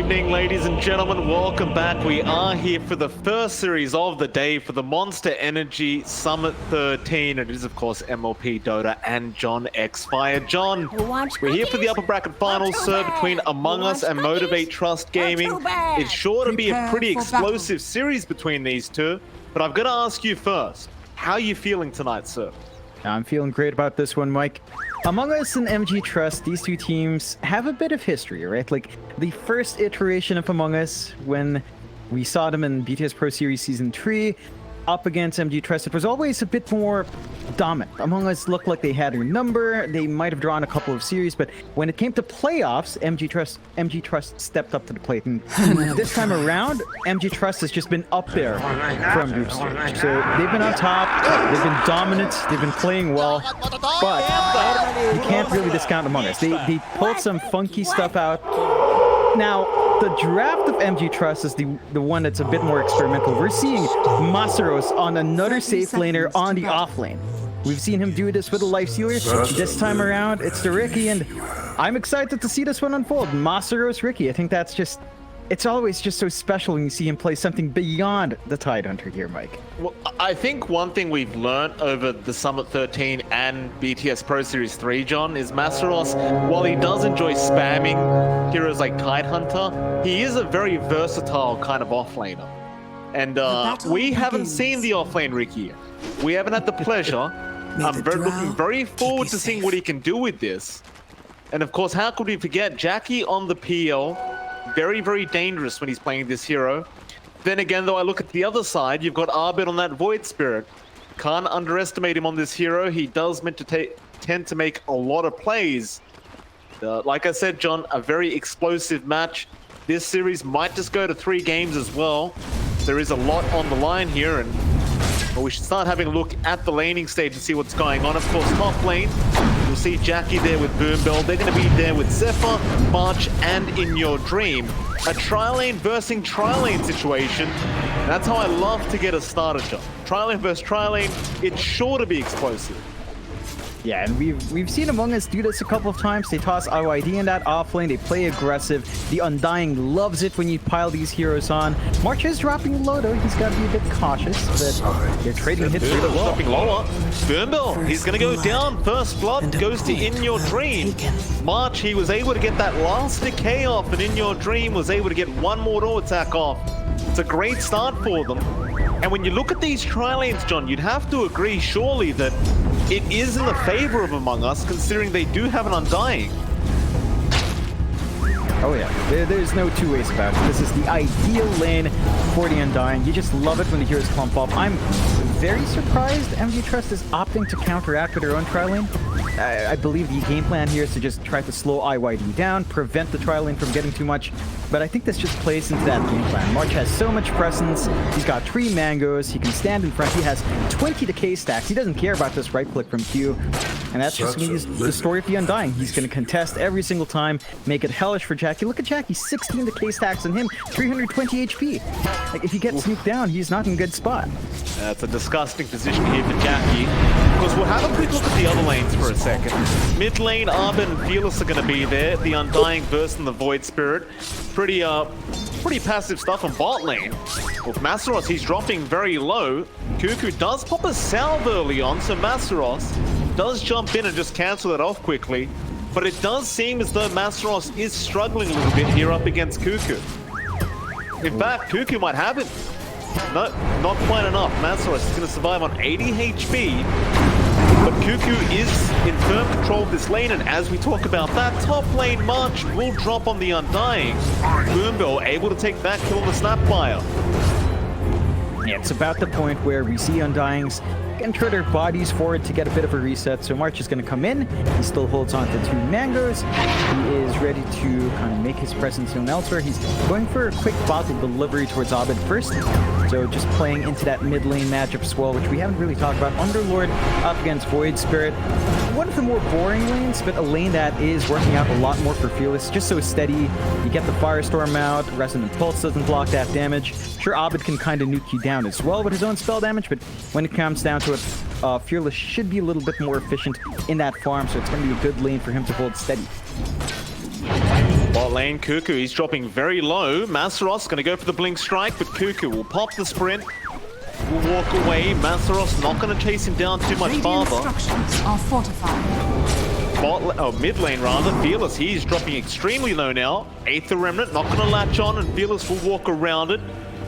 evening, ladies and gentlemen. Welcome back. We are here for the first series of the day for the Monster Energy Summit 13. It is, of course, MLP, Dota, and John X Fire. John, we're here for the upper bracket finals, sir, between Among Us and MG.Trust Gaming. It's sure to be a pretty explosive series between these two, but I've got to ask you first, how are you feeling tonight, sir? I'm feeling great about this one, Mike. Among Us and MG.Trust, these two teams have a bit of history, right? Like, the first iteration of Among Us, when we saw them in BTS Pro Series Season 3, up against MG.Trust, it was always a bit more dominant. Among Us looked like they had their number. They might have drawn a couple of series, but when it came to playoffs, MG.Trust stepped up to the plate. And this time around, MG.Trust has just been up there from group stage. So they've been on top, they've been dominant, they've been playing well, but you can't really discount Among Us. They pulled some funky stuff out. Now, the draft of MG.Trust is the one that's a bit more experimental. We're seeing Masaros on another safe laner on the off lane. We've seen him do this with the Life Stealer. This time around, it's the Ricky, and I'm excited to see this one unfold. Masaros Ricky, I think that's just... It's always just so special when you see him play something beyond the Tidehunter here, Mike. Well, I think one thing we've learned over the Summit 13 and BTS Pro Series 3, John, is Masaros, while he does enjoy spamming heroes like Tidehunter, he is a very versatile kind of offlaner. And we haven't seen the offlane Ricky yet. We haven't had the pleasure. I'm looking very forward to seeing what he can do with this. And of course, how could we forget Jackie on the PL? Very, very dangerous when he's playing this hero. Then again, though, I look at the other side, you've got Abed on that Void Spirit. Can't underestimate him on this hero. He does tend to make a lot of plays. Like I said, John, a very explosive match. This series might just go to 3 games as well. There is a lot on the line here, and we should start having a look at the laning stage and see what's going on. Of course, top lane, you'll see Jackie there with Boombell. They're going to be there with Zephyr, March, and In Your Dream. A tri-lane versus tri-lane situation. That's how I love to get a starter job. Tri-lane versus tri-lane, it's sure to be explosive. Yeah, and we've seen Among Us do this a couple of times. They toss IYD in that offlane. They play aggressive. The Undying loves it when you pile these heroes on. March is dropping low, though. He's got to be a bit cautious, but they're trading hits really well. Dropping lower. Boombell, he's going to go down. First blood goes to In Your Dream. March, he was able to get that last decay off, and In Your Dream was able to get one more auto attack off. It's a great start for them. And when you look at these tri-lanes, John, you'd have to agree, surely, that it is in the favor of Among Us, considering they do have an Undying. Oh yeah, there's no two ways about it. This is the ideal lane for the Undying. You just love it when the heroes clump up. I'm very surprised MG.Trust is opting to counteract with their own tri-lane. I believe the game plan here is to just try to slow IYD down, prevent the tri-lane from getting too much, but I think this just plays into that game plan. March has so much presence, he's got 3 mangoes, he can stand in front, he has 20 decay stacks, he doesn't care about this right click from Q, and that's just gonna use the story of the Undying. He's gonna contest every single time, make it hellish for Jackie. Look at Jackie, 16 decay stacks on him, 320 HP. Like, if he gets sneaked down, he's not in a good spot. That's a disgusting position here for Jackie. Because we'll have a quick look at the other lanes for a second. Mid lane, Abed and Fearless are going to be there. The Undying burst and the Void Spirit. Pretty passive stuff on bot lane. With Masaros, he's dropping very low. Cuckoo does pop a salve early on, so Masaros does jump in and just cancel it off quickly. But it does seem as though Masaros is struggling a little bit here up against Cuckoo. In fact, Cuckoo might have it. No, not quite enough. Masaros is going to survive on 80 HP. But Cuckoo is in firm control of this lane, and as we talk about that, top lane March will drop on the Undying. Boombell able to take that kill on the Snapfire. Yeah, it's about the point where we see Undyings enter their bodies forward to get a bit of a reset. So March is going to come in. He still holds on to 2 mangoes. He is ready to kind of make his presence known elsewhere. He's going for a quick bottle delivery towards Abed first. So just playing into that mid lane matchup as well, which we haven't really talked about. Underlord up against Void Spirit. One of the more boring lanes, but a lane that is working out a lot more for Fearless. Just so steady. You get the Firestorm out. Resonant Pulse doesn't block that damage. Sure, Abed can kind of nuke you down as well with his own spell damage, but when it comes down to it, Fearless should be a little bit more efficient in that farm, so it's going to be a good lane for him to hold steady. Bot lane, Cuckoo, he's dropping very low. Masaros gonna go for the blink strike, but Cuckoo will pop the sprint. Will walk away. Masaros not gonna chase him down too much farther. Structures are fortified. Mid lane rather. Fearless, he's dropping extremely low now. Aether Remnant not gonna latch on, and Fearless will walk around it.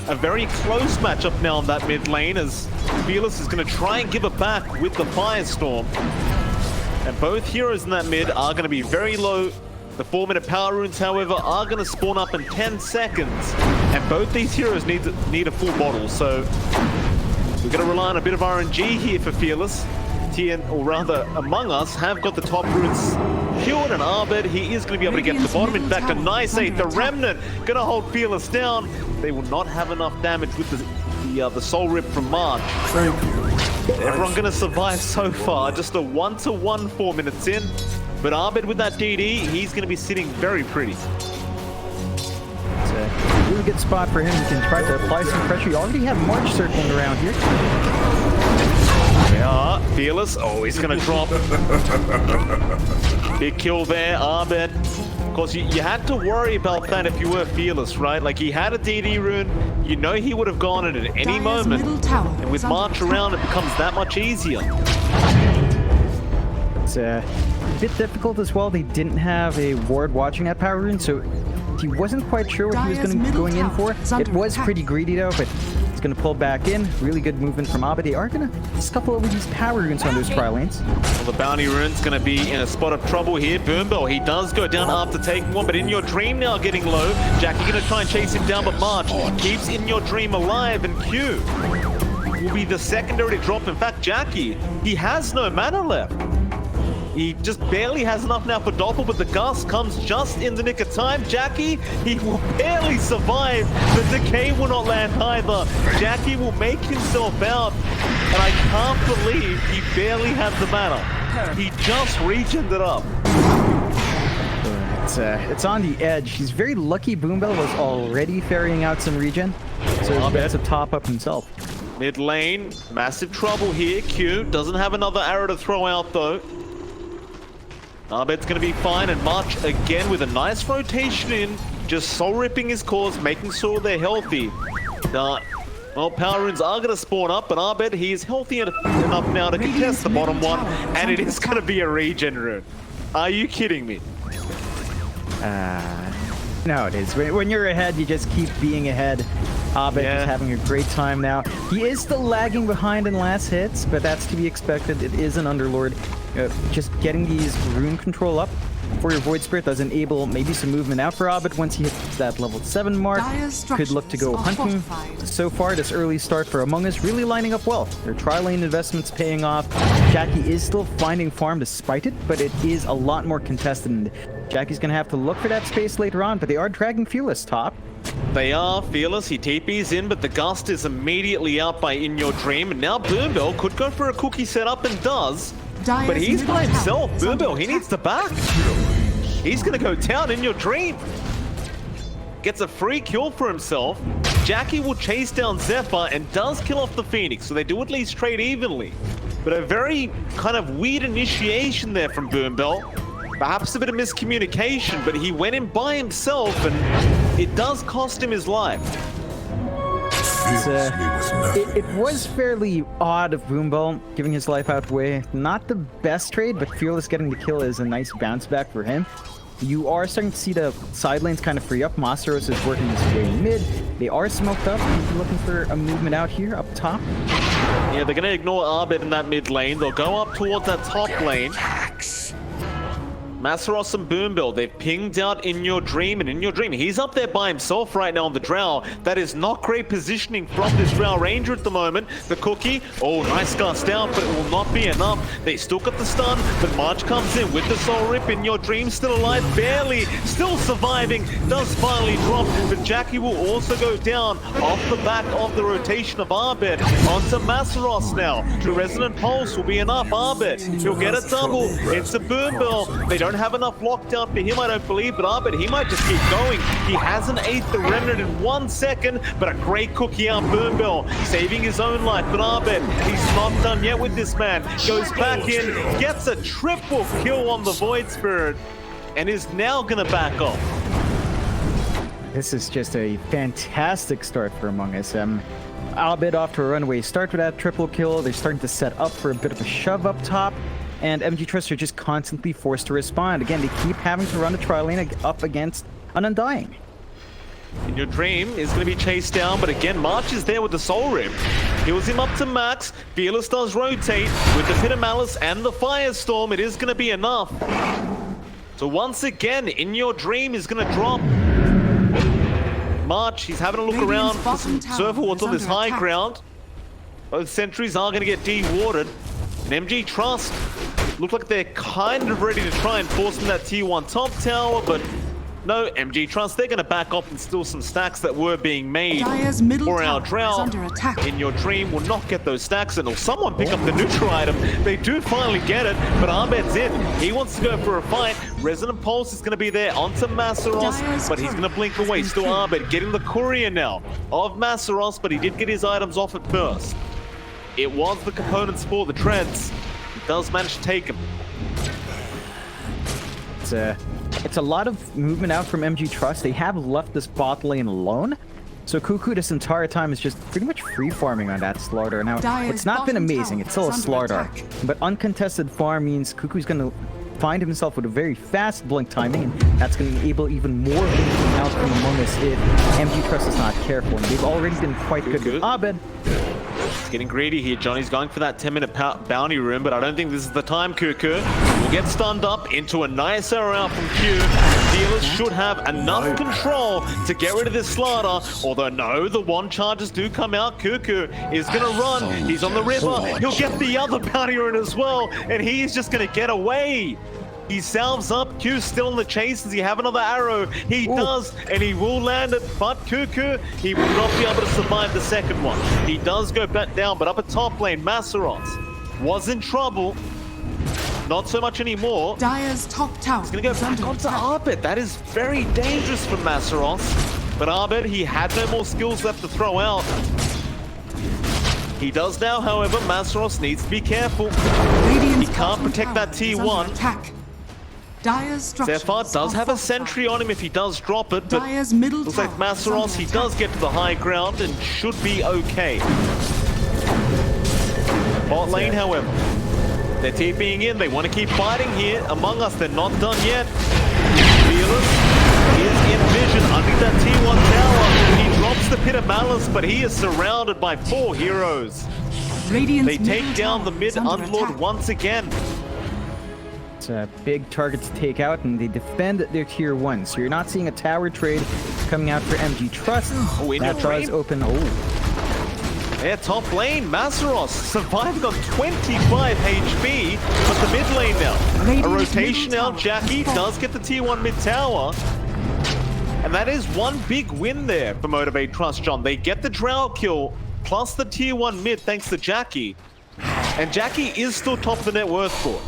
A very close matchup now in that mid lane, as Fearless is gonna try and give it back with the Firestorm. And both heroes in that mid are gonna be very low. The 4-minute power runes, however, are going to spawn up in 10 seconds. And both these heroes need a full bottle. So we're going to rely on a bit of RNG here for Fearless. TN, or rather, Among Us have got the top runes killed, and Abed, he is going to be able to get to the bottom. In fact, a nice Aether Remnant going to hold Fearless down. They will not have enough damage with the Soul Rip from March. Thank you. Everyone going to survive so far. Just a 1-to-1 4 minutes in. But Abed with that DD, he's going to be sitting very pretty. It's a really good spot for him. He can try to apply some pressure. You already have March circling around here. They are. Fearless. Oh, he's going to drop. Big kill there, Abed. Of course, you had to worry about that if you were Fearless, right? Like, he had a DD rune. You know he would have gone in at any moment. And with March around, it becomes that much easier. It's a bit difficult as well. They didn't have a ward watching that power rune, so he wasn't quite sure what he was going in for. It was pretty greedy though, but he's going to pull back in. Really good movement from Abed. They are going to scuffle over these power runes on those tri lanes. Well, the bounty rune's going to be in a spot of trouble here. Boombell, he does go down after taking one, but In Your Dream now getting low. Jackie going to try and chase him down, but March keeps In Your Dream alive, and Q will be the secondary drop. In fact, Jackie, he has no mana left. He just barely has enough now for Doppel, but the gust comes just in the nick of time. Jackie, he will barely survive. The decay will not land either. Jackie will make himself out, and I can't believe he barely had the mana. He just regened it up. It's on the edge. He's very lucky Boombell was already ferrying out some regen, so that's a top up himself. Mid lane, massive trouble here. Q doesn't have another arrow to throw out though. Abed's going to be fine, and March again with a nice rotation in, just soul ripping his cores, making sure they're healthy. Well, power runes are going to spawn up, but Abed, he is healthy enough now to contest the bottom one, and it is going to be a regen rune. Are you kidding me? No, it is. When you're ahead, you just keep being ahead. Abed is having a great time now. He is still lagging behind in last hits, but that's to be expected. It is an Underlord. Just getting these rune control up for your Void Spirit does enable maybe some movement out for Abed once he hits that level 7 mark. Could look to go hunting. So far, this early start for Among Us really lining up well. Their tri-lane investments paying off. Jackie is still finding farm despite it, but it is a lot more contested. And Jackie's going to have to look for that space later on, but they are dragging Fearless top. They are. Fearless, he TP's in, but the gust is immediately out by In Your Dream, and now Boombell could go for a cookie setup and does. But he's by himself. Boombell, he needs to back. He's going to go down In Your Dream. Gets a free kill for himself. Jackie will chase down Zephyr and does kill off the Phoenix, so they do at least trade evenly. But a very kind of weird initiation there from Boombell. Perhaps a bit of miscommunication, but he went in by himself, and it does cost him his life. It was fairly odd of Boombell giving his life out way. Not the best trade, but Fearless getting the kill is a nice bounce back for him. You are starting to see the side lanes kind of free up. Masteros is working his way mid. They are smoked up. Looking for a movement out here up top. Yeah, they're going to ignore Abed in that mid lane. They'll go up towards that top lane. Masaros and Boombell, they've pinged out In Your Dream, and In Your Dream, he's up there by himself right now on the Drow. That is not great positioning from this Drow Ranger at the moment. The cookie, oh, nice gust out, but it will not be enough. They still got the stun, but March comes in with the Soul Rip. In Your Dream still alive, barely, still surviving, does finally drop, but Jackie will also go down off the back of the rotation of Abed onto Masaros now. The Resonant Pulse will be enough. Abed, he'll get a double into Boombell. They don't have enough lockdown for him, I don't believe, but Abed, he might just keep going. He has an Aether Remnant in 1 second, but a great cookie out Boombell, saving his own life. But Abed, he's not done yet with this man. Goes back in, gets a triple kill on the Void Spirit, and is now gonna back off. This is just a fantastic start for Among Us. Abed off to a runaway start with that triple kill. They're starting to set up for a bit of a shove up top. And MG.Trust are just constantly forced to respond. Again, they keep having to run a tri lane up against an Undying. In Your Dream is going to be chased down, but again, March is there with the Soul Rip. Heals him up to max. Fearless does rotate with the Pit of Malice and the Firestorm. It is going to be enough. So once again, In Your Dream is going to drop. March, he's having a look around for some server wards on this high ground. Both sentries are going to get de-warded. And MG.Trust look like they're kind of ready to try and force them that tier 1 top tower, but no, MG.Trust, they're going to back off and steal some stacks that were being made for our drought. In Your Dream will not get those stacks, and will someone pick up the neutral item. They do finally get it, but Abed's in. He wants to go for a fight. Resonant Pulse is going to be there onto Masseros, but he's going to blink away. Still Abed getting the courier now of Masseros, but he did get his items off at first. It was the components for the treads. He does manage to take him. It's a lot of movement out from MG.Trust. They have left this bot lane alone. So Cuckoo this entire time is just pretty much free farming on that Slardar. Now, it's not been amazing. It's still a Slardar. But uncontested farm means Cuckoo's going to find himself with a very fast blink timing, and that's going to enable even more blinking out from Among Us if MG.Trust is not careful. And they've already been quite good with Abed. He's getting greedy here. Johnny's going for that 10-minute bounty room, but I don't think this is the time, Cuckoo. Will get stunned up into a nice arrow out from Q. Steelers should have enough control to get rid of this Slardar. Although, no, the wand charges do come out. Cuckoo is going to run. He's on the river. He'll get the other bounty rune as well, and he's just going to get away. He salves up. Q's still in the chase. Does he have another arrow? He does, and he will land it. But Cuckoo, he will not be able to survive the second one. He does go back down, but up at top lane, Masseros was in trouble. Not so much anymore. Dire's top tower. He's going to go back onto Abed. That is very dangerous for Masseros. But Abed, he had no more skills left to throw out. He does now, however. Masseros needs to be careful. He can't protect that T1. Zephyr does have a sentry on him if he does drop it, but looks like Masseros, he does get to the high ground and should be okay. Bot lane, however, they're TPing in. They want to keep fighting here. Among Us, they're not done yet. Fearless is in vision underneath that T1 tower. He drops the Pit of Malice, but he is surrounded by 4 heroes. They take down the mid Underlord once again. It's a big target to take out, and they defend their tier 1. So you're not seeing a tower trade coming out for MG.Trust. That does open. Yeah, top lane, Masseros surviving on 25 HP, but the mid lane now. A rotation out, Jackie does get the tier 1 mid tower. And that is one big win there for MG.Trust, John. They get the drow kill, plus the tier 1 mid thanks to Jackie. And Jackie is still top of the net worth for.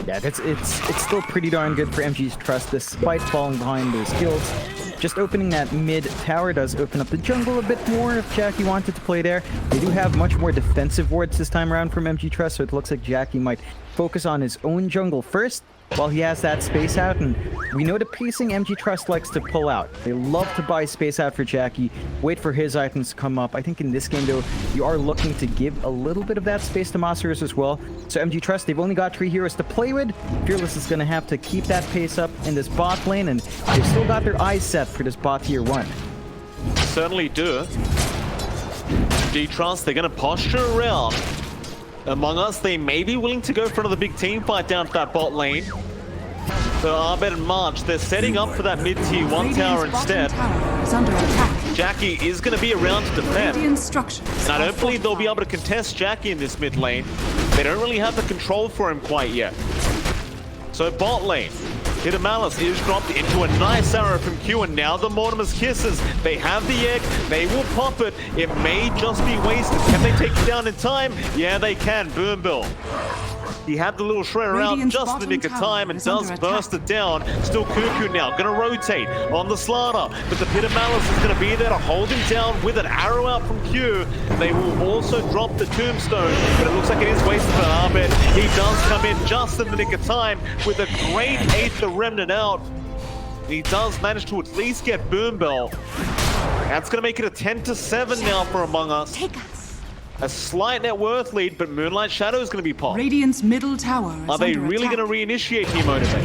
Yeah, it's still pretty darn good for MG.Trust despite falling behind those kills. Just opening that mid tower does open up the jungle a bit more if Jackie wanted to play there. They do have much more defensive wards this time around from MG.Trust, so it looks like Jackie might focus on his own jungle first while he has that space out. And we know the pacing MG.Trust likes to pull out. They love to buy space out for Jackie, wait for his items to come up. I think in this game, though, you are looking to give a little bit of that space to Masseros as well. So MG.Trust, they've only got 3 heroes to play with. Fearless is going to have to keep that pace up in this bot lane, and they've still got their eyes set for this bot tier 1. Certainly do. MG.Trust, they're going to posture around. Among Us, they may be willing to go for another big team fight down to that bot lane. So Abed and March, they're setting up for that mid-tier 1 tower instead. Jackie is going to be around to defend. And I don't believe they'll be able to contest Jackie in this mid lane. They don't really have the control for him quite yet. So bot lane, Pit of Malice is dropped into a nice arrow from Q, and now the Mortimer's Kisses. They have the egg, they will pop it. It may just be wasted. Can they take it down in time? Yeah, they can. Boom Bill. He had the little shredder out just in the nick of time and does burst it down. Still Cuckoo now, gonna rotate on the Slardar, but the Pit of Malice is gonna be there to hold him down with an arrow out from Q. They will also drop the Tombstone, but it looks like it is wasted for Abed. He does come in just in the nick of time with a great 8th Remnant out. He does manage to at least get Boom Bell. That's going to make it a 10-7 now for Among Us. Take us. A slight net worth lead, but Moonlight Shadow is going to be popped. Radiant's middle tower is Are they under really attack. going to reinitiate here, Motivate?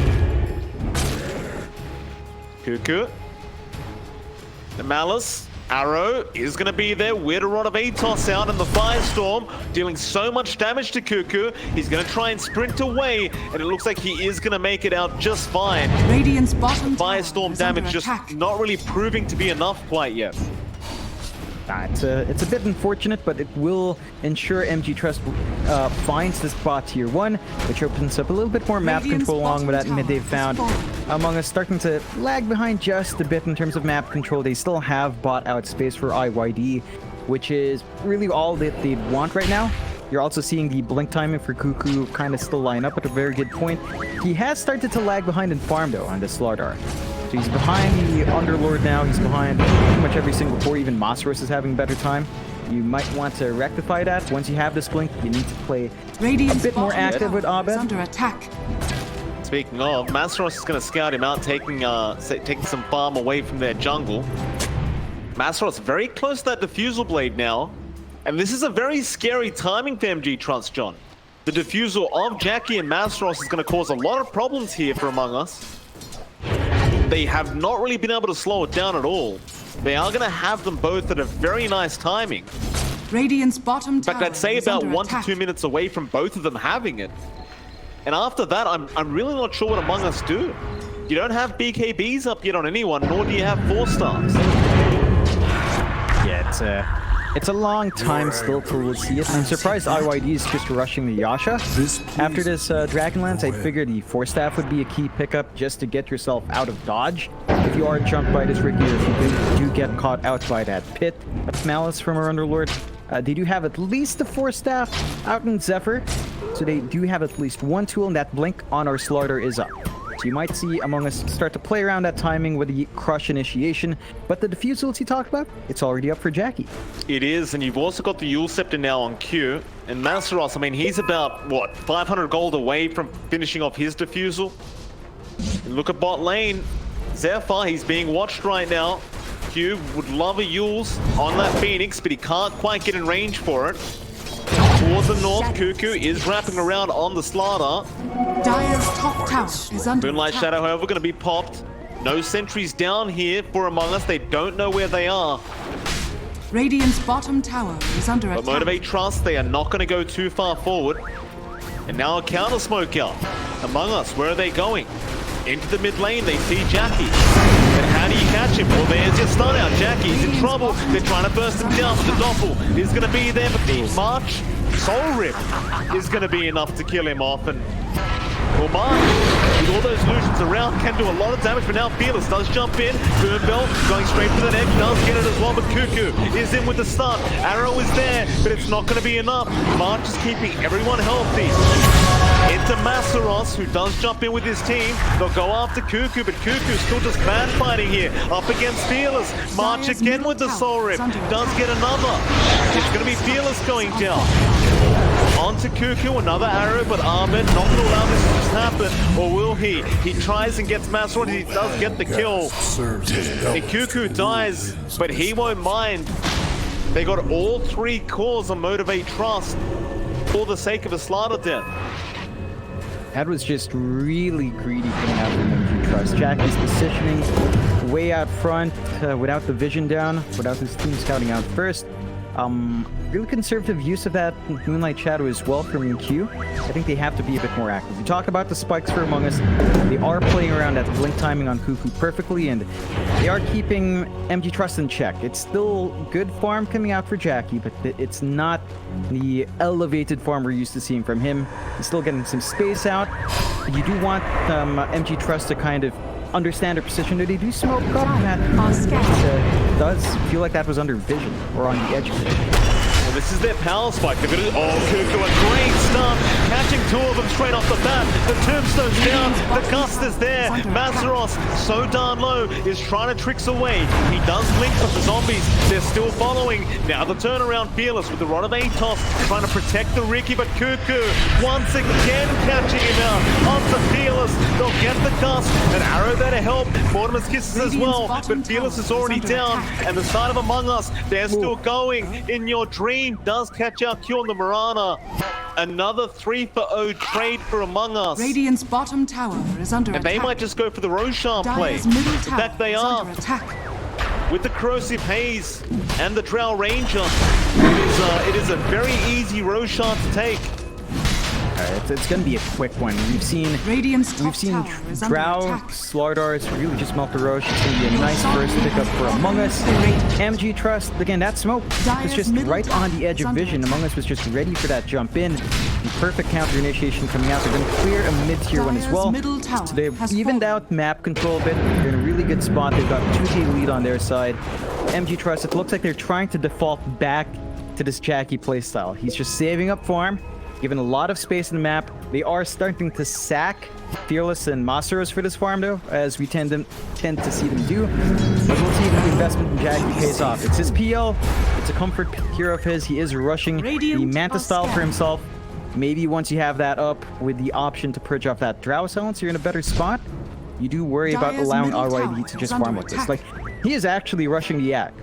Cuckoo. The Malice. Arrow is going to be there with a Rod of Atos out in the Firestorm, dealing so much damage to Cuckoo. He's going to try and sprint away, and it looks like he is going to make it out just fine. Radiant's bottom tower Firestorm is damage under just attack. not really proving to be enough quite yet. It's a bit unfortunate, but it will ensure MG.Trust finds this spot tier 1, which opens up a little bit more map Radiant's control along with that bottom mid they've tower found. is falling. Among Us starting to lag behind just a bit in terms of map control. They still have bought out space for IYD, which is really all that they'd want right now. You're also seeing the blink timing for Cuckoo kind of still line up at a very good point. He has started to lag behind in farm though on the Slardar. So he's behind the Underlord now, he's behind pretty much every single core, even Masaros is having a better time. You might want to rectify that. Once you have this blink, you need to play Radiant's a bit more bottom active with tower is Abed. under attack. Speaking of, Masaros is going to scout him out, taking some farm away from their jungle. Masaros very close to that Diffusal Blade now. And this is a very scary timing for MG.Trust, John. The Diffusal of Jackie and Masaros is going to cause a lot of problems here for Among Us. They have not really been able to slow it down at all. They are going to have them both at a very nice timing. Radiant's bottom In fact, tower I'd say is about under 1 attack. to 2 minutes away from both of them having it. And after that, I'm really not sure what Among Us do. You don't have BKBs up yet on anyone, nor do you have 4 stars. Yeah, it's a long time still till we'll see it. I'm surprised IYD is just rushing the Yasha. After this Dragonlance, I figured the Force Staff would be a key pickup just to get yourself out of dodge. If you are jumped by this Ricky, or if you do get caught out by that pit of Malice from our Underlord, they do have at least the Force Staff out in Zephyr. So they do have at least one tool, and that blink on our Slardar is up. So you might see Among Us start to play around that timing with the Crush initiation, but the Diffusals you talked about, it's already up for Jackie. It is, and you've also got the Yule Scepter now on Q. And Masaros, I mean, he's about, what, 500 gold away from finishing off his Diffusal. And look at bot lane. Zephyr, he's being watched right now. Q would love a Yule's on that Phoenix, but he can't quite get in range for it. Towards the north, Cuckoo is wrapping around on the Slardar. Dire's top tower is under Moonlight attack. Shadow, however, going to be popped. No sentries down here for Among Us. They don't know where they are. Radiant's bottom tower is under But attack. MG.Trust, they are not going to go too far forward. And now a counter smoke out. Among Us, where are they going? Into the mid lane, they see Jackie. And how do you catch him? Well, there's your stun out. Jackie's in trouble. They're trying to burst him down, but the Doppel is going to be there. But the March Soul Rip is going to be enough to kill him off. And well, March, with all those illusions around, can do a lot of damage, but now Fearless does jump in. Boom Bell going straight for the neck, does get it as well, but Cuckoo is in with the stun. Arrow is there, but it's not going to be enough. March is keeping everyone healthy. Into Masaros, who does jump in with his team. They'll go after Cuckoo, but Cuckoo's still just man fighting here. Up against Fearless. March Dire's again middle with the tower Soul Rip. is under Does get another. It's going to be Fearless going down. Onto Cuckoo, another arrow, but Abed not going to allow this to just happen. Or will he? He tries and gets Masaros. He does get the kill. And Cuckoo dies, but he won't mind. They got all 3 cores on MG.Trust for the sake of a Slardar death. That was just really greedy coming out from MG.Trust. Jackie's positioning way out front without the vision down, without his team scouting out first. Really conservative use of that Moonlight Shadow as well from Q. I think they have to be a bit more active. We talk about the spikes for Among Us. They are playing around that blink timing on Cuckoo perfectly, and they are keeping MG.Trust in check. It's still good farm coming out for Jackie, but it's not the elevated farm we're used to seeing from him. He's still getting some space out. You do want MG.Trust to kind of understand their position. They do smoke up that. Does feel like that was under vision or on the edge of it. Well, This is their power spike. They're gonna, Cuckoo, a great start. Catching two of them straight off the bat. The tombstone's down. The gust is there. Mazeros, so darn low, is trying to tricks away. He does blink, but the zombies, they're still following. Now the turnaround, Fearless with the rod of Atos, trying to protect the Ricky, but Cuckoo once again catching him out. Onto Fearless, they'll get the gust. An arrow there to help. Mortimer's kisses as well, but Fearless is already down. And the side of Among Us, they're still going. In Your Dream does catch out Q on the Mirana. Another 3-for-0 trade for Among Us. Radiant's bottom tower is under And attack. they might just go for the Roshan play. Dire's middle In tower fact, they is are. under attack. With the Corrosive Haze and the Drow Ranger, it is a very easy Roshan to take. It's going to be a quick one. We've seen Radiant's top We've seen tower is under Drow, attack. Slardars really just melt the Roche. It's going to be a nice first pickup for Among Us. MG.Trust, again, that smoke was just right on the edge of vision. Among Us was just ready for that jump in. The perfect counter initiation coming out. They're going to clear a mid-tier one as well. So they've evened out map control a bit. They're in a really good spot. They've got 2K lead on their side. MG.Trust, it looks like they're trying to default back to this Jackie playstyle. He's just saving up farm, given a lot of space in the map. They are starting to sack Fearless and Masteros for this farm, though, as we tend to see them do. But we'll see if the investment in Jackie pays off. It's his PL. It's a comfort hero of his. He is rushing the Manta style for himself. Maybe once you have that up with the option to purge off that Drow silence, you're in a better spot. You do worry about allowing RYD to just farm like this. Like, he is actually rushing the Yak.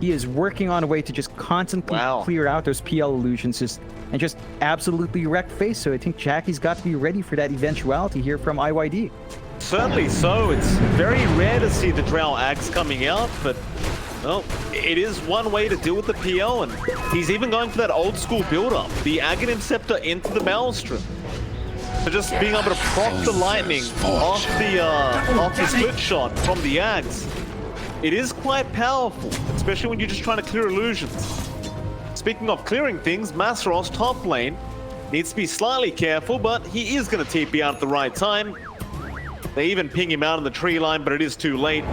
He is working on a way to just constantly clear out those PL illusions and just absolutely wreck face. So I think Jackie's got to be ready for that eventuality here from IYD. Certainly so. It's very rare to see the Drow Axe coming out, but well, it is one way to deal with the PL, and he's even going for that old school build-up, the Aghanim Scepter into the Maelstrom. So just being able to proc the lightning off the split shot from the Axe. It is quite powerful, especially when you're just trying to clear illusions. Speaking of clearing things, Maseros top lane needs to be slightly careful, but he is going to TP out at the right time. They even ping him out on the tree line, but it is too late.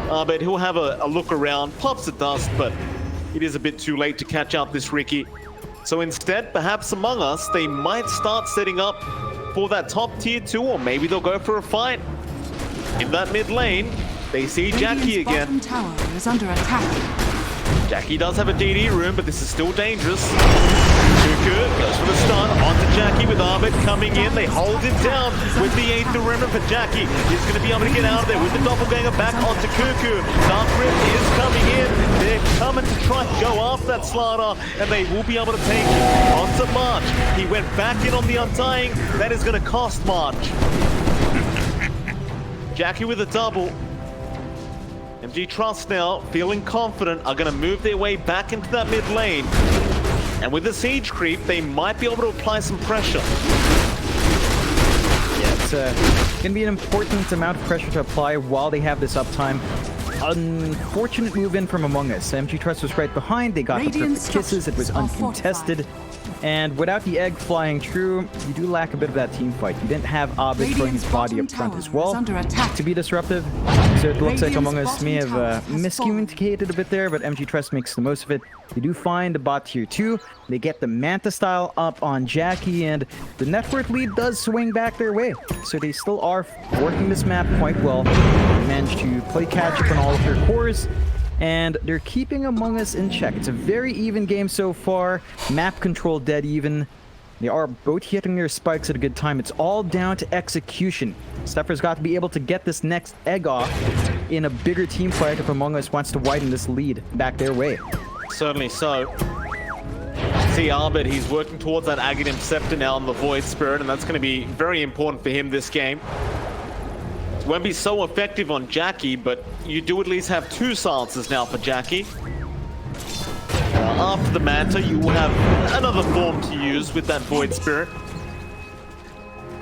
But he'll have a look around, pops the dust, but it is a bit too late to catch out this Ricky. So instead, perhaps Among Us, they might start setting up for that top tier 2, or maybe they'll go for a fight. In that mid lane, they see Jackie again. Tower is under attack. Jackie does have a DD room, but this is still dangerous. Cuckoo goes for the stun onto Jackie with Abed coming in. They hold him down with the 8th remnant for Jackie. He's going to be able to get out of there with the doppelganger back onto Cuckoo. Dark Rift is coming in. They're coming to try and go after that Slardar, and they will be able to take him onto March. He went back in on the Undying. That is going to cost March. Jackie with a double. MG.Trust now, feeling confident, are going to move their way back into that mid lane. And with the siege creep, they might be able to apply some pressure. Yeah, it's going to be an important amount of pressure to apply while they have this uptime. Unfortunate move in from Among Us. MG.Trust was right behind. They got the perfect kisses. It was uncontested. And without the egg flying through, you do lack a bit of that team fight. You didn't have Abed throwing his body up front as well to be disruptive. So it looks like Among Us may have miscommunicated a bit there, but MG.Trust makes the most of it. They do find the bot tier 2. They get the Manta style up on Jackie, and the net worth lead does swing back their way. So they still are working this map quite well. They managed to play catch up on all of their cores, and they're keeping Among Us in check. It's a very even game so far. Map control dead even. They are both hitting their spikes at a good time. It's all down to execution. Stuffer's got to be able to get this next egg off in a bigger team fight if Among Us wants to widen this lead back their way. Certainly so. See Abed, he's working towards that Aghanim Scepter now on the Void Spirit, and that's going to be very important for him this game. It won't be so effective on Jackie, but you do at least have 2 silences now for Jackie. After the Manta, you will have another form to use with that Void Spirit.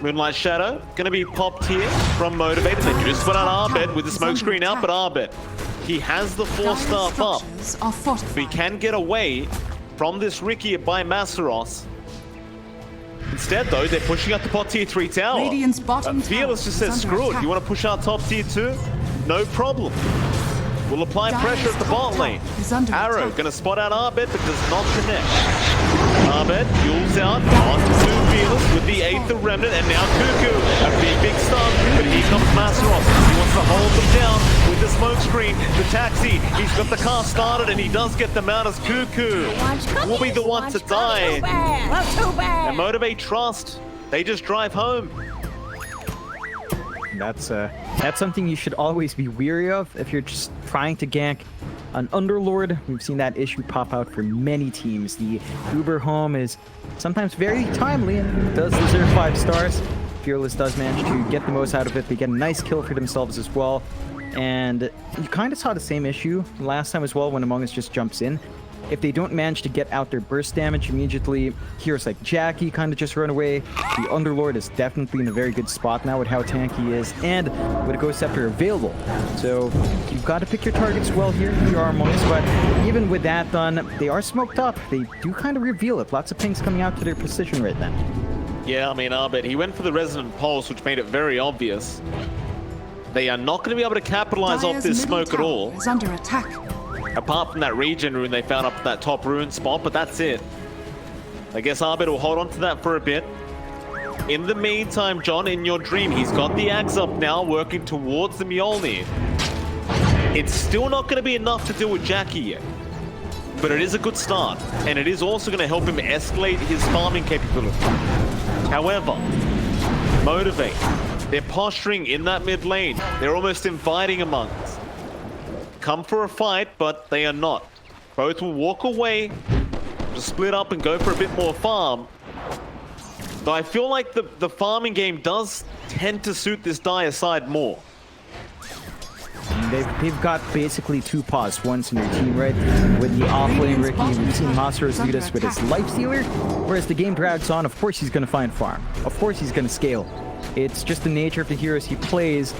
Moonlight Shadow, going to be popped here from Motivated. They do split out Abed with the smoke screen out, but Abed, he has the 4-staff up. So he can get away from this Ricky by Maseros. Instead, though, they're pushing up the pot tier 3 tower. Fearless just says, screw it. You want to push out top tier 2? No problem. We'll apply pressure at the bot lane. Arrow going to spot out Abed, but does not connect. Abed, Yule's out, on to Fearless with the 8th Remnant, and now Cuckoo. A big stun, but here comes Masteros. He wants to hold them down with the smoke screen. The taxi, he's got the car started, and he does get them out as Cuckoo will be the one to die. Too bad. And MG.Trust, they just drive home. That's something you should always be weary of if you're just trying to gank an Underlord. We've seen that issue pop out for many teams. The Uber home is sometimes very timely and does deserve 5 stars. Fearless does manage to get the most out of it. They get a nice kill for themselves as well. And you kind of saw the same issue last time as well when Among Us just jumps in. If they don't manage to get out their burst damage immediately, heroes like Jackie kind of just run away. The Underlord is definitely in a very good spot now with how tanky he is and with a Ghost Scepter available. So you've got to pick your targets well here if you are Among Us, but even with that done, they are smoked up. They do kind of reveal it. Lots of pings coming out to their precision right now. Yeah, I mean, Abed, he went for the Resonant Pulse, which made it very obvious. They are not going to be able to capitalize off this smoke at all. Is under attack. Apart from that regen rune they found up at that top rune spot, but that's it. I guess Abed will hold on to that for a bit. In the meantime, John, in your dream, he's got the Ags up now, working towards the Mjolnir. It's still not going to be enough to deal with Jackie yet, but it is a good start, and it is also going to help him escalate his farming capability. However, Motivate, they're posturing in that mid lane. They're almost inviting Among Us. Come for a fight, but they are not. Both will walk away, just split up and go for a bit more farm. Though I feel like the farming game does tend to suit this Dire side more. They've got basically 2 paws once in their team, right? With the off-lane Ricky, we've seen Masteros do this with his Life Stealer, whereas the game drags on, of course he's going to find farm. Of course he's going to scale. It's just the nature of the heroes he plays.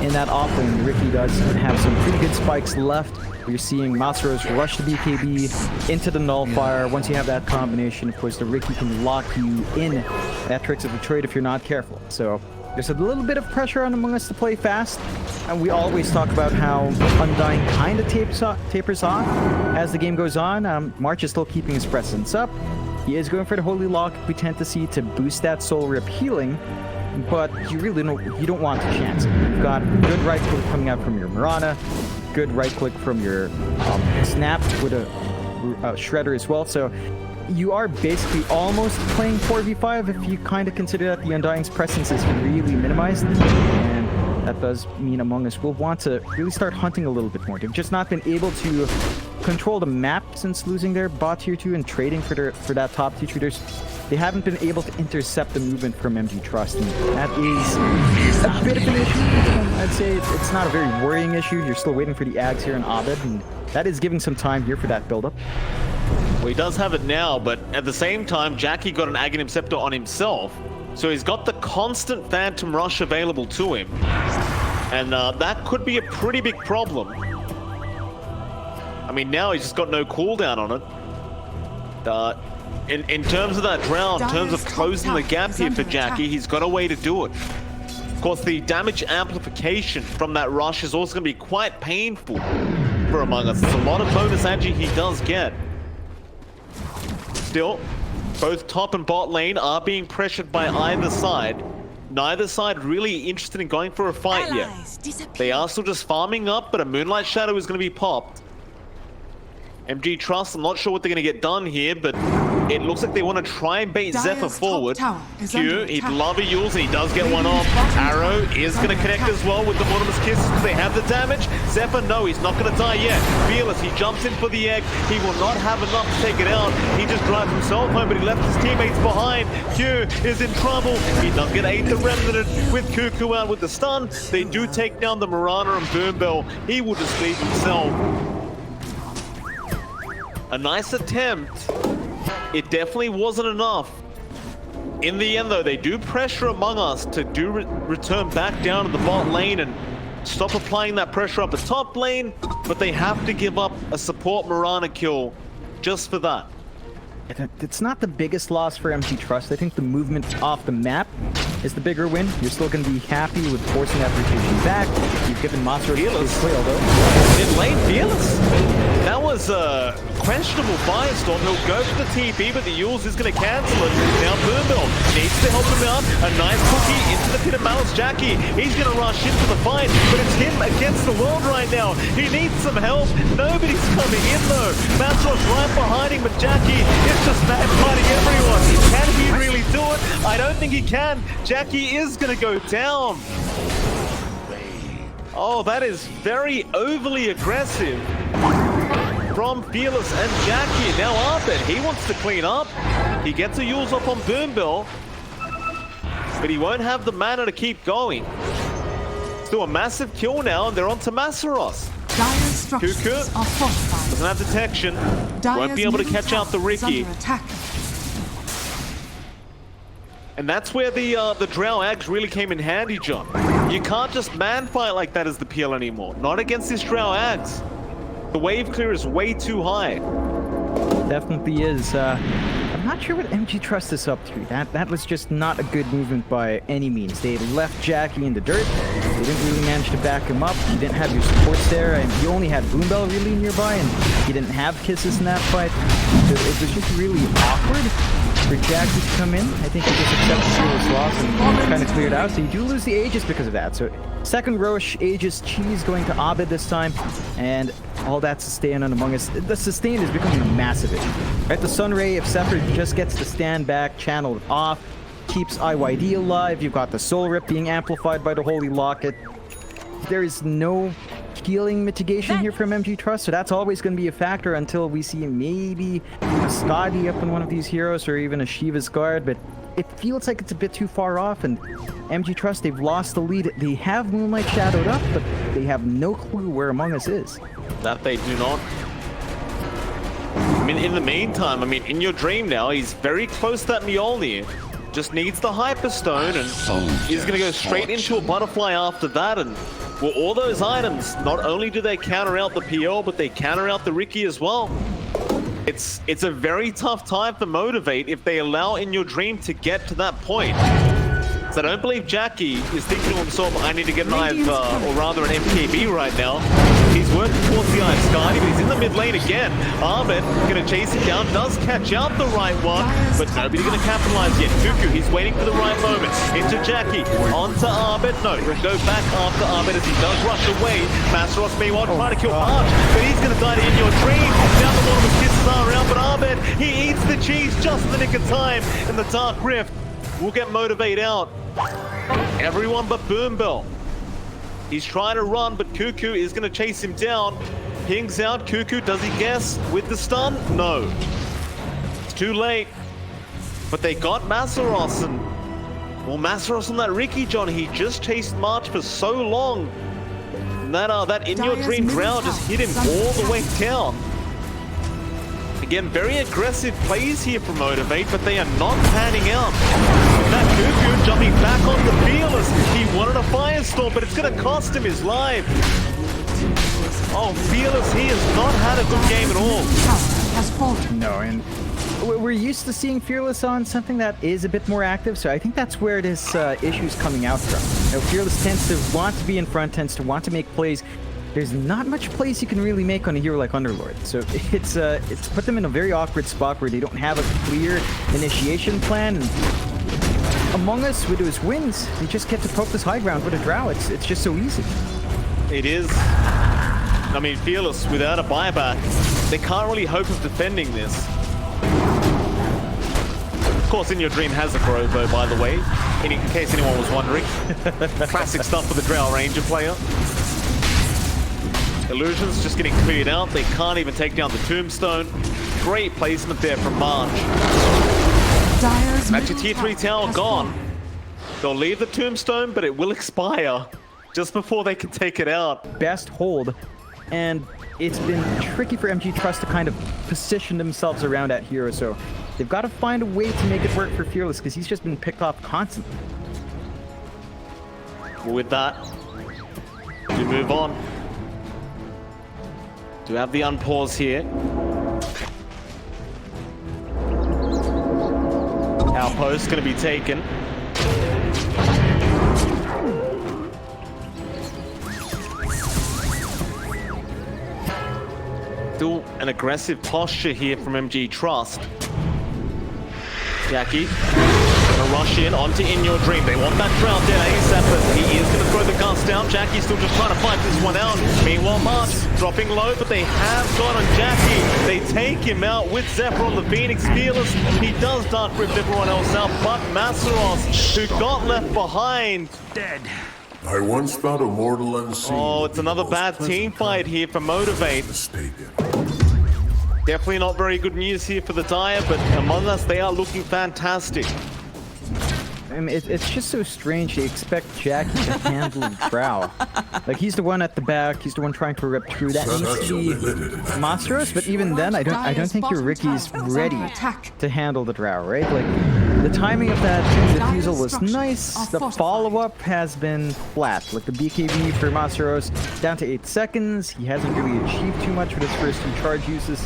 In that off-lane, Ricky does have some pretty good spikes left. You're seeing Masteros rush the BKB into the Nullifier. Once you have that combination, of course, the Ricky can lock you in that Tricks of the Trade if you're not careful. So there's a little bit of pressure on Among Us to play fast. And we always talk about how Undying kind of tapers off as the game goes on. March is still keeping his presence up. He is going for the Holy Lock, we tend to see, to boost that Soul Rip healing. But you really don't want to chance it. You've got good right click coming out from your Mirana, good right click from your Snap with a Shredder as well. So you are basically almost playing 4v5 if you kind of consider that the Undying's presence is really minimized. And that does mean Among Us will want to really start hunting a little bit more. They've just not been able to control the map since losing their bot tier 2 and trading for that top tier 2. They haven't been able to intercept the movement from MG.Trust, and that is a bit of an issue. I'd say it's not a very worrying issue. You're still waiting for the Ags here in Abed, and that is giving some time here for that build-up. Well, he does have it now, but at the same time, Jackie got an Aghanim Scepter on himself, so he's got the constant Phantom Rush available to him, and that could be a pretty big problem. I mean, now he's just got no cooldown on it. In terms of that drown, in terms of closing the gap here for Jackie, he's got a way to do it. Of course, the damage amplification from that rush is also going to be quite painful for Among Us. It's a lot of bonus agi he does get. Still, both top and bot lane are being pressured by either side. Neither side really interested in going for a fight yet. They are still just farming up, but a Moonlight Shadow is going to be popped. MG.Trust, I'm not sure what they're going to get done here, but it looks like they want to try and bait Zephyr forward. Q, he'd love a Yules, and he does get one off. Arrow is going to connect as well with the Mortimer's Kisses. They have the damage. Zephyr, no, he's not going to die yet. Fearless, he jumps in for the egg. He will not have enough to take it out. He just drives himself home, but he left his teammates behind. Q is in trouble. He does get 8 to Remnant with Cuckoo out with the stun. They do take down the Mirana and Boom Bell. He will just leave himself. A nice attempt. It definitely wasn't enough. In the end, though, they do pressure Among Us to return back down to the bot lane and stop applying that pressure up the top lane, but they have to give up a support Mirana kill just for that. It's not the biggest loss for MG.Trust. I think the movement off the map is the bigger win. You're still going to be happy with forcing that rotation back. You've given Monster his flail, though. In lane, Fearless. That was a questionable firestorm. He'll go for the TP, but the Yules is going to cancel it. Now Boombill needs to help him out. A nice cookie into the pit of Malice. Jackie, he's going to rush into the fight, but it's him against the world right now. He needs some help. Nobody's coming in, though. Masros right behind him, but Jackie is just mad fighting everyone. Can he really do it? I don't think he can. Jackie is going to go down. Oh, that is very overly aggressive from Fearless and Jackie. Now Abed, he wants to clean up. He gets a Yules up on Boombill, but he won't have the mana to keep going. Still a massive kill now, and they're on to Masaros. Dire's structures Cuckoo are fortified. doesn't have detection. Dire's Won't be able to middle catch out the tower is Ricky. under attack. And that's where the Drow Ags really came in handy, John. You can't just man fight like that as the PL anymore. Not against this Drow Ags. The wave clear is way too high. Definitely is. I'm not sure what MG.Trust is up to. That was just not a good movement by any means. They left Jackie in the dirt. They didn't really manage to back him up. You didn't have your supports there, and you only had Boombill really nearby, and you didn't have Kisses in that fight. So it was just really awkward for Jackie to come in. I think he just accepted Fearless loss and kind of cleared out. So you do lose the Aegis because of that. So second Roche, Aegis, Cheese going to Abed this time, and all that sustain on Among Us. The sustain is becoming a massive issue. Right, the Sunray, if Zephyr just gets to stand back, channel it off, keeps IYD alive. You've got the Soul Rip being amplified by the Holy Locket. There is no healing mitigation here from MG.Trust, so that's always going to be a factor until we see maybe a Scotty up on one of these heroes or even a Shiva's Guard, but it feels like it's a bit too far off, and MG.Trust, they've lost the lead. They have Moonlight shadowed up, but they have no clue where Among Us is. That They do not. I mean, in the meantime, in your dream now, he's very close to that Mjolnir. Just needs the Hyperstone, and he's going to go straight into a Butterfly after that. And well, all those items, not only do they counter out the PL, but they counter out the Ricky as well. It's a very tough time for Motivate if they allow In Your Dream to get to that point. So I don't believe Jackie is thinking to himself, I need to get an IF, or rather an MKB right now. He's working towards the IF Scotty, but he's in the mid lane again. Abed gonna chase him down, does catch out the right one, but nobody's gonna capitalize yet. Cuckoo, he's waiting for the right moment. Into Jackie, onto Abed. No, he'll go back after Abed as he does rush away. Masaros meanwhile trying to kill Arch, but he's gonna die to In Your Dream. Down the bottom of Kisses are around, but Abed, he eats the cheese just in the nick of time in the Dark Rift. We'll get Motivate out. Everyone but Boombill. He's trying to run, but Cuckoo is going to chase him down. Pings out. Cuckoo, does he guess with the stun? No. It's too late. But they got Masaros, and well, Masaros on that Ricky, John, he just chased March for so long. And that In Your Dream Drow just hit him all the way down. Again, very aggressive plays here from Motivate, but they are not panning out. That Cuckoo jumping back on the Fearless. He wanted a Firestorm, but it's going to cost him his life. Oh, Fearless, he has not had a good game at all. No, and we're used to seeing Fearless on something that is a bit more active, so I think that's where this issue's coming out from. You know, Fearless tends to want to be in front, tends to want to make plays. There's not much plays you can really make on a hero like Underlord, so it's put them in a very awkward spot where they don't have a clear initiation plan. And Among Us, with those wins, they just get to poke this high ground with a Drow. It's just so easy. It is. Fearless, without a buyback, they can't really hope of defending this. Of course, In Your Dream has a Grove, though, by the way, in case anyone was wondering. Classic stuff for the Drow Ranger player. Illusions just getting cleared out. They can't even take down the Tombstone. Great placement there from March. That's your tier 3 tower gone. They'll leave the Tombstone, but it will expire just before they can take it out. Best hold, and it's been tricky for MG.Trust to kind of position themselves around that hero, so they've got to find a way to make it work for Fearless, because he's just been picked off constantly. With that, we move on. Do have the unpause here. Outpost going to be taken. Still an aggressive posture here from MG.Trust. Jackie gonna rush in onto In Your Dream. They want that Drown dead ASAP, but he is gonna throw the gun down. Jackie's still just trying to fight this one out. Meanwhile, March dropping low, but they have got on Jackie. They take him out with Zephyr on the Phoenix. Fearless, he does dark rip everyone else out, but Masaros, who got left behind, dead. I once found a mortal unseen. Oh, it's another bad team fight here for Motivate. Mistaken. Definitely not very good news here for the Dire, but Among Us, they are looking fantastic. I mean, it's just so strange to expect Jackie to handle Drow. Like, he's the one at the back, he's the one trying to rip through. That needs to be Monstrous, but even then, I don't think your Ricky's ready to handle the Drow, right? Like, the timing of that defusal was nice, the follow-up has been flat. Like, the BKB for Monstros down to 8 seconds, he hasn't really achieved too much with his first 2 charge uses.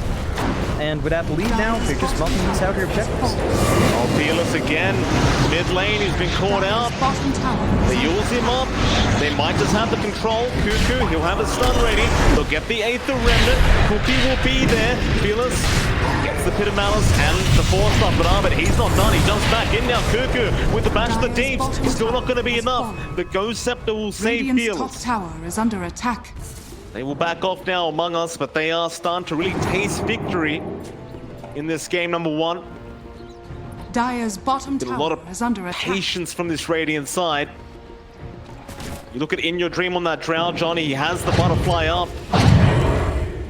And with that lead now, they're just melting these outer objectives. Oh, Fearless again. Mid lane, he's been caught out. They use him up. They might just have the control. Cuckoo, he'll have a stun ready. They'll get the 8th remnant. Cookie will be there. Fearless gets the Pit of Malice and the 4th up, but Abed, he's not done. He jumps back in now. Cuckoo with the bash to the deeps. Still not going to be enough. The Ghost Scepter will save Fearless. Top tower is under attack. They will back off now Among Us, but they are starting to really taste victory in this game number 1. Dire's bottom A lot tower of is under attack. patience from this Radiant side. You look at In Your Dream on that Drow, Johnny, he has the butterfly up.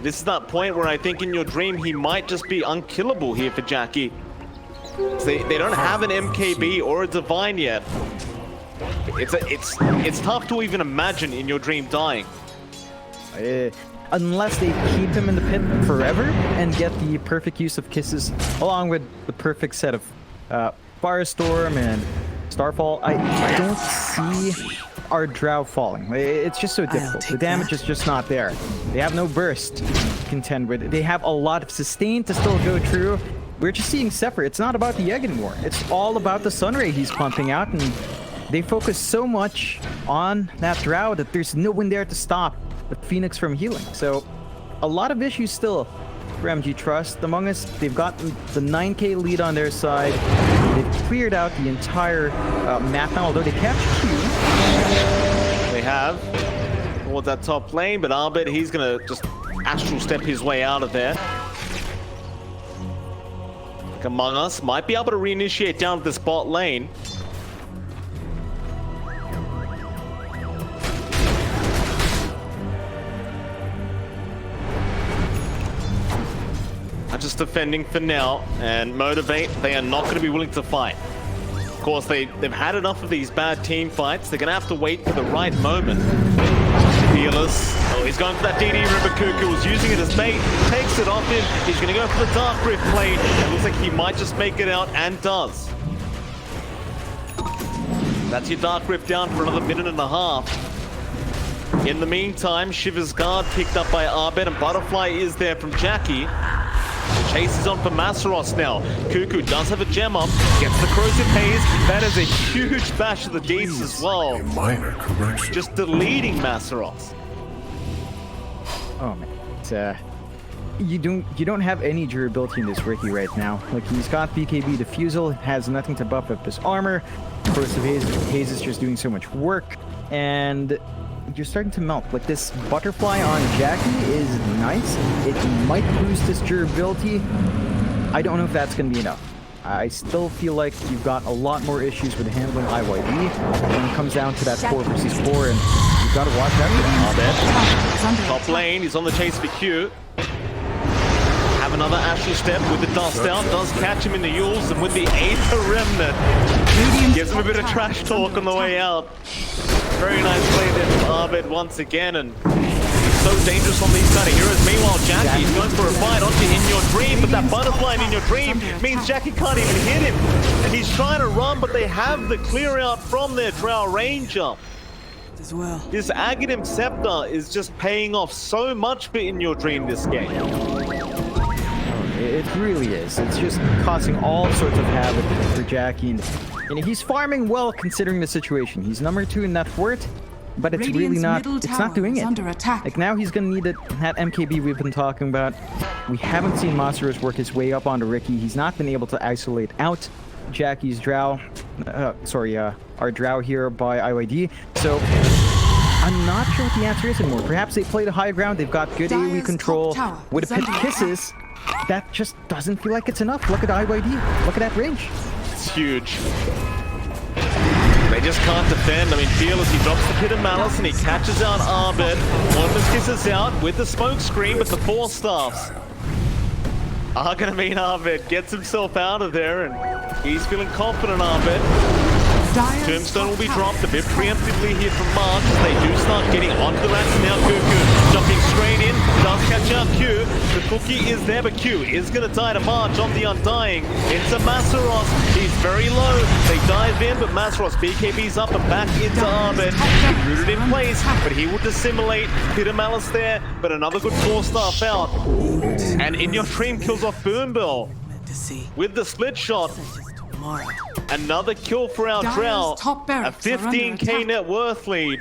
This is that point where I think In Your Dream he might just be unkillable here for Jackie. They don't have an MKB or a Divine yet. It's tough to even imagine In Your Dream dying. Unless they keep him in the pit forever and get the perfect use of kisses along with the perfect set of Firestorm and Starfall, I don't see our Drow falling. It's just so difficult. The damage is just not there. They have no burst to contend with. They have a lot of sustain to still go through. We're just seeing Zephyr. It's not about the egg anymore. It's all about the Sunray he's pumping out, and they focus so much on that Drow that there's no one there to stop the Phoenix from healing. So a lot of issues still for MG.Trust. Among Us, they've gotten the 9k lead on their side. They've cleared out the entire map now, although they captured Q. They have towards that top lane, but Abed, he's gonna just Astral step his way out of there. Like Among Us might be able to reinitiate down to the spot lane. Just defending for now, and Motivate, they are not going to be willing to fight. Of course, they've had enough of these bad team fights. They're going to have to wait for the right moment. Fearless. Oh, he's going for that DD River. Cuckoo was using it as bait. Takes it off him. He's going to go for the Dark Rift play. It looks like he might just make it out, and does. That's your Dark Rift down for another minute and a half. In the meantime, Shiver's Guard picked up by Abed, and Butterfly is there from Jackie. Chase is on for Masaros now. Cuckoo does have a gem up, gets the Corrosive Haze. That is a huge bash to the deeps as well. A minor correction. Just deleting Masaros. Oh man, it's, you don't have any durability in this Ricky right now. Like, he's got BKB Defusal, has nothing to buff up his armor. Corrosive Haze is just doing so much work, and you're starting to melt. Like, this butterfly on Jackie is nice. It might boost his durability. I don't know if that's going to be enough. I still feel like you've got a lot more issues with handling IYD when it comes down to that 4 versus 4, and you've got to watch out for that. Top lane, he's on the chase for Q. Have another Astral step with the dust out, does catch him in the Yules, and with the 8th remnant, gives him a bit of trash talk on the way out. Very nice play there from Abed once again, and so dangerous on these kind of heroes. Meanwhile, Jackie's going for a fight onto In Your Dream, but that butterfly in Your Dream means Jackie can't even hit him. And he's trying to run, but they have the clear out from their Drow Ranger. As well. This Aghanim Scepter is just paying off so much for In Your Dream this game. It really is. It's just causing all sorts of havoc for Jackie, and he's farming well considering the situation. He's number 2 in net worth. but it's Radiant's really not. middle It's tower not doing is it. under attack. Like now he's gonna need that MKB we've been talking about. We haven't seen Masaros work his way up onto Ricky. He's not been able to isolate out Jackie's drow. Our drow here by IYD. So I'm not sure what the answer is anymore. Perhaps they played a high ground. They've got good AoE Dire's control. top tower With is a pit under kisses, that just doesn't feel like it's enough. Look at IYD. Look at that range. It's huge. They just can't defend. I mean, Fearless, he drops the Pit of Malice and he catches out Abed. Ormus kisses out with the smoke screen, but the four staffs are going to mean Abed gets himself out of there, and he's feeling confident, Abed. Dire's Tombstone will be top tower dropped a bit is under preemptively here from March as they do start getting onto the racks now. Cuckoo jumping straight in, does catch out Q. The cookie is there, but Q is going to die to March on the Undying. Into Masaros. He's very low. They dive in, but Masaros BKB's up and back into Abed. Rooted in place, but he will dissimulate. Pit of Malice there, but another good 4-star out. And In Your Dream kills off Boombill with the split shot. Another kill for our Dire's drow. top A barracks are under 15k attack. net worth lead.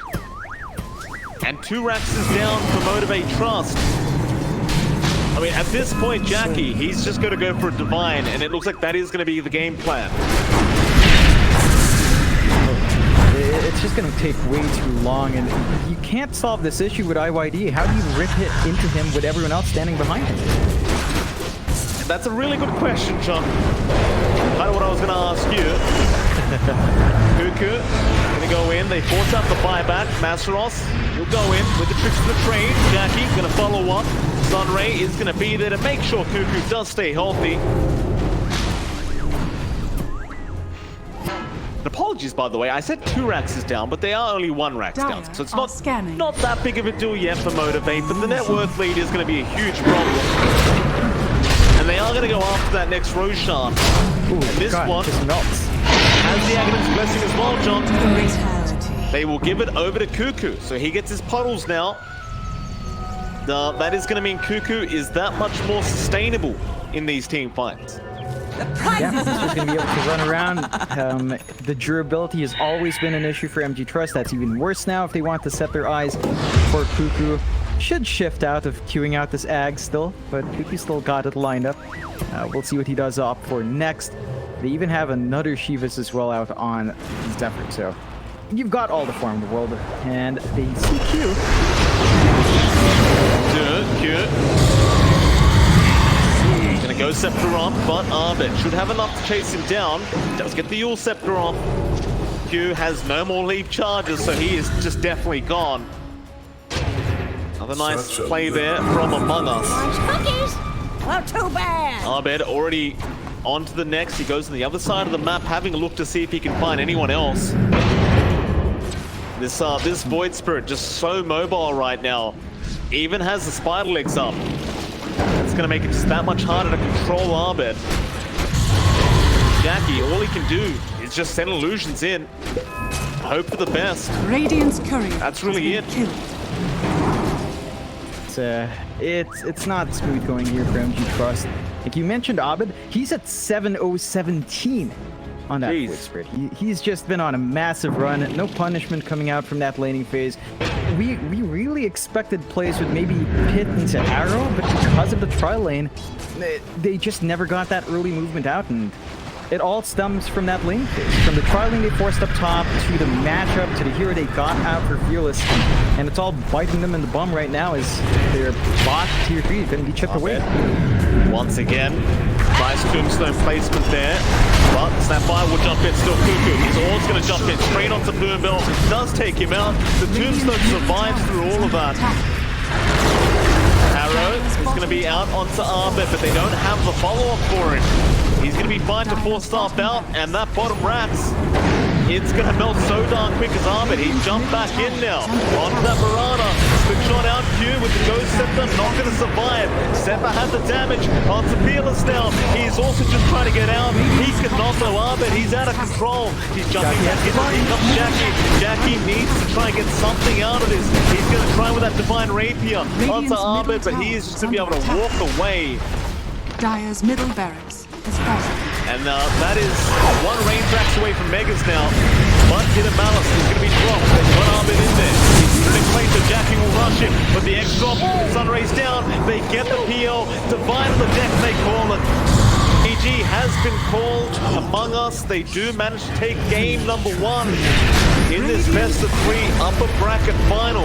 And 2 racks is down for MG.Trust. I mean, at this point, Jackie, he's just going to go for a Divine, and it looks like that is going to be the game plan. It's just going to take way too long, and you can't solve this issue with IYD. How do you rip it into him with everyone else standing behind him? That's a really good question, John. Kind of what I was going to ask you. Cuckoo going to go in. They force out the buyback. Masaros will go in with the tricks of the trade. Jackie going to follow up. Sunray is going to be there to make sure Cuckoo does stay healthy. And apologies, by the way. I said 2 racks is down, but they are only 1 rack down. So it's not that big of a deal yet for Motivate, but the net worth lead is going to be a huge problem. And they are going to go after that next Roshan. And this one just melts. has the Aghanim's blessing as well, John. Fatality. They will give it over to Cuckoo, so he gets his puddles now. That is going to mean Cuckoo is that much more sustainable in these team fights. Yeah, he's just going to be able to run around. The durability has always been an issue for MG.Trust. That's even worse now if they want to set their eyes for Cuckoo. Should shift out of queuing out this Ag still, but Cuckoo still got it lined up. We'll see what he does opt for next. They even have another Shivas as well out on Zephyr, so you've got all the farm in the world, and they see Q. Q. Gonna go Scepter up, but Abed should have enough to chase him down. Does get the Yule Scepter off. Q has no more leap charges, so he is just definitely gone. Another nice play there from Among Us. Cookies? Well, too bad. Abed already on to the next. He goes on the other side of the map, having a look to see if he can find anyone else. This Void Spirit just so mobile right now. Even has the spider legs up. It's going to make it just that much harder to control Abed. Jackie, all he can do is just send illusions in. Hope for the best. Radiant's courier. That's really has been it. killed. It's not smooth going here for MG.Trust. Like you mentioned, Abed, he's at 7-0-17 on that Void Spirit. He's just been on a massive run. No punishment coming out from that laning phase. We really expected plays with maybe Pit into Arrow, but because of the tri lane, they just never got that early movement out, and it all stems from that lane phase. From the tri lane they forced up top, to the matchup, to the hero they got out for Fearless, and it's all biting them in the bum right now as their bot tier 3 is going to be chipped away. Once again, nice Tombstone placement there. But Snapfire will jump in, still Cuckoo. He's always going to jump in straight onto Boombill. Does take him out. The Tombstone survives through all of that. Arrow is going to be out onto Abed, but they don't have the follow-up for him. He's going to be fine to 4-star out, and that bottom racks. It's going to melt so darn quick as Abed. He's jumped back in now. Onto that Mirana. Quick shot out Q with the Ghost Scepter. Not going to survive. Seppa had the damage. Onto Fearless now. He's also just trying to get out. He cannot though. Abed, he's out of control. He's jumping back in. Here comes Jackie. Jackie needs to try and get something out of this. He's going to try with that Divine Rapier onto Abed, but he is just going to be able to walk away. Dire's middle barracks has fallen. And that is 1 range racks away from Megas now. but Hidden Malice is going to be dropped. They've got Abed in there. He's running close to Jacking will rush him, but the X drop, Sunray's down. They get the PL. Divine on the deck, they call it. AG has been called Among Us. They do manage to take game number 1 in this best of 3 upper bracket final.